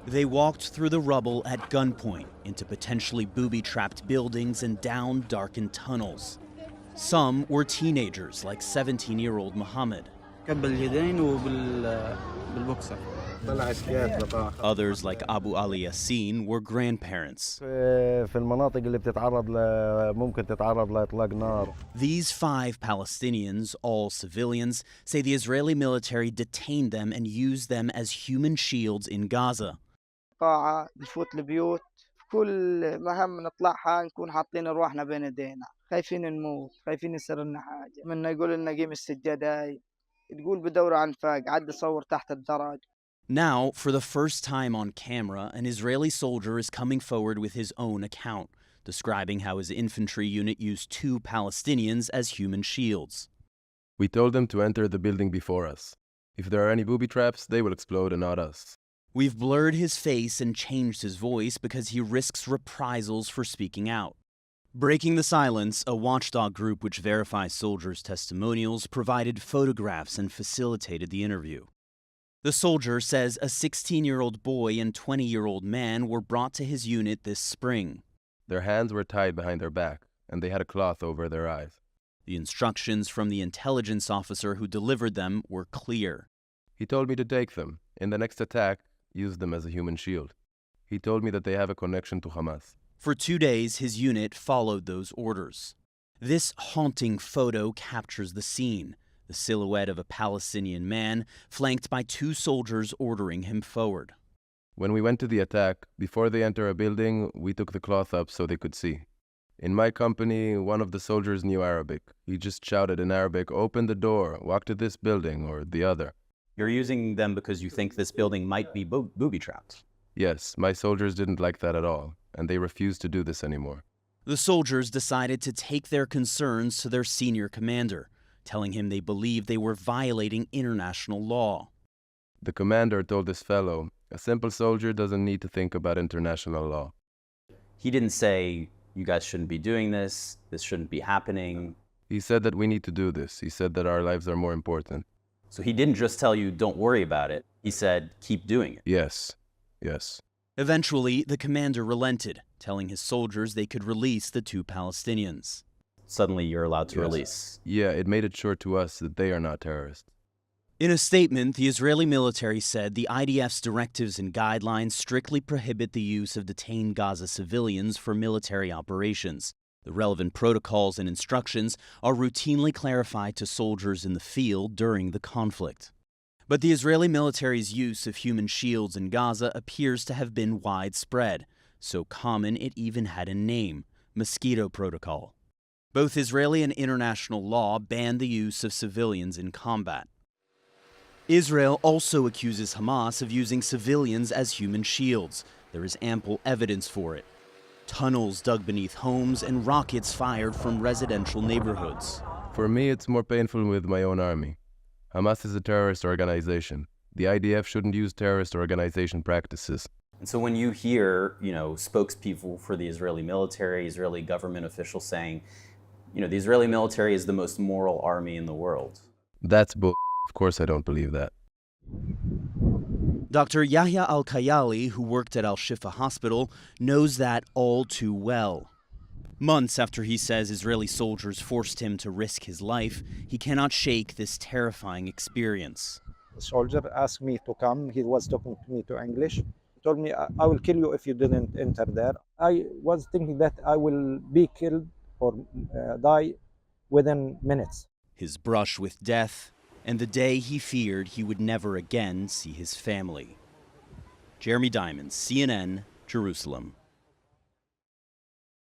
They walked through the rubble at gunpoint into potentially booby-trapped buildings and down darkened tunnels. Some were teenagers like 17-year-old Muhammad. Others like Abu Ali Yassin were grandparents. These 5 Palestinians, all civilians, say the Israeli military detained them and used them as human shields in Gaza. نفوت البيوت كل مهام نطلعها نكون حاطين رواحنا بين ايدينا خايفين نموت خايفين يصير لنا حاجه منا يقول لنا قيم السجاده تقول بدور عن فاق عد صور تحت الدرج. Now, for the first time on camera, an Israeli soldier is coming forward with his own account, describing how his infantry unit used 2 Palestinians as human shields. We told them to enter the building before us. If there are any booby traps, they will explode and not us. We've blurred his face and changed his voice because he risks reprisals for speaking out. Breaking the silence, a watchdog group which verifies soldiers' testimonials provided photographs and facilitated the interview. The soldier says a 16-year-old boy and 20-year-old man were brought to his unit this spring. Their hands were tied behind their back, and they had a cloth over their eyes. The instructions from the intelligence officer who delivered them were clear. He told me to take them. In the next attack, use them as a human shield. He told me that they have a connection to Hamas. For 2 days, his unit followed those orders. This haunting photo captures the scene, the silhouette of a Palestinian man flanked by 2 soldiers ordering him forward. When we went to the attack, before they enter a building, we took the cloth up so they could see. In my company, one of the soldiers knew Arabic. He just shouted in Arabic, "Open the door, walk to this building or the other." You're using them because you think this building might be booby-trapped. Yes, my soldiers didn't like that at all, and they refused to do this anymore. The soldiers decided to take their concerns to their senior commander, telling him they believed they were violating international law. The commander told this fellow, "A simple soldier doesn't need to think about international law." He didn't say, you guys shouldn't be doing this shouldn't be happening. He said that we need to do this. He said that our lives are more important. So he didn't just tell you, don't worry about it. He said, keep doing it. Yes, yes. Eventually, the commander relented, telling his soldiers they could release the 2 Palestinians. Suddenly, you're allowed to release. Yeah, it made it sure to us that they are not terrorists. In a statement, the Israeli military said the IDF's directives and guidelines strictly prohibit the use of detained Gaza civilians for military operations. The relevant protocols and instructions are routinely clarified to soldiers in the field during the conflict. But the Israeli military's use of human shields in Gaza appears to have been widespread, so common it even had a name, Mosquito Protocol. Both Israeli and international law ban the use of civilians in combat. Israel also accuses Hamas of using civilians as human shields. There is ample evidence for it. Tunnels dug beneath homes and rockets fired from residential neighborhoods. For me, it's more painful with my own army. Hamas is a terrorist organization. The IDF shouldn't use terrorist organization practices. And so when you hear, spokespeople for the Israeli military, Israeli government officials saying, the Israeli military is the most moral army in the world. That's bull. Of course I don't believe that. Dr. Yahya Al-Kayali, who worked at Al-Shifa Hospital, knows that all too well. Months after he says Israeli soldiers forced him to risk his life, he cannot shake this terrifying experience. The soldier asked me to come. He was talking to me in English. He told me, "I will kill you if you didn't enter there." I was thinking that I will be killed or die within minutes. His brush with death, and the day he feared he would never again see his family. Jeremy Diamond, CNN, Jerusalem.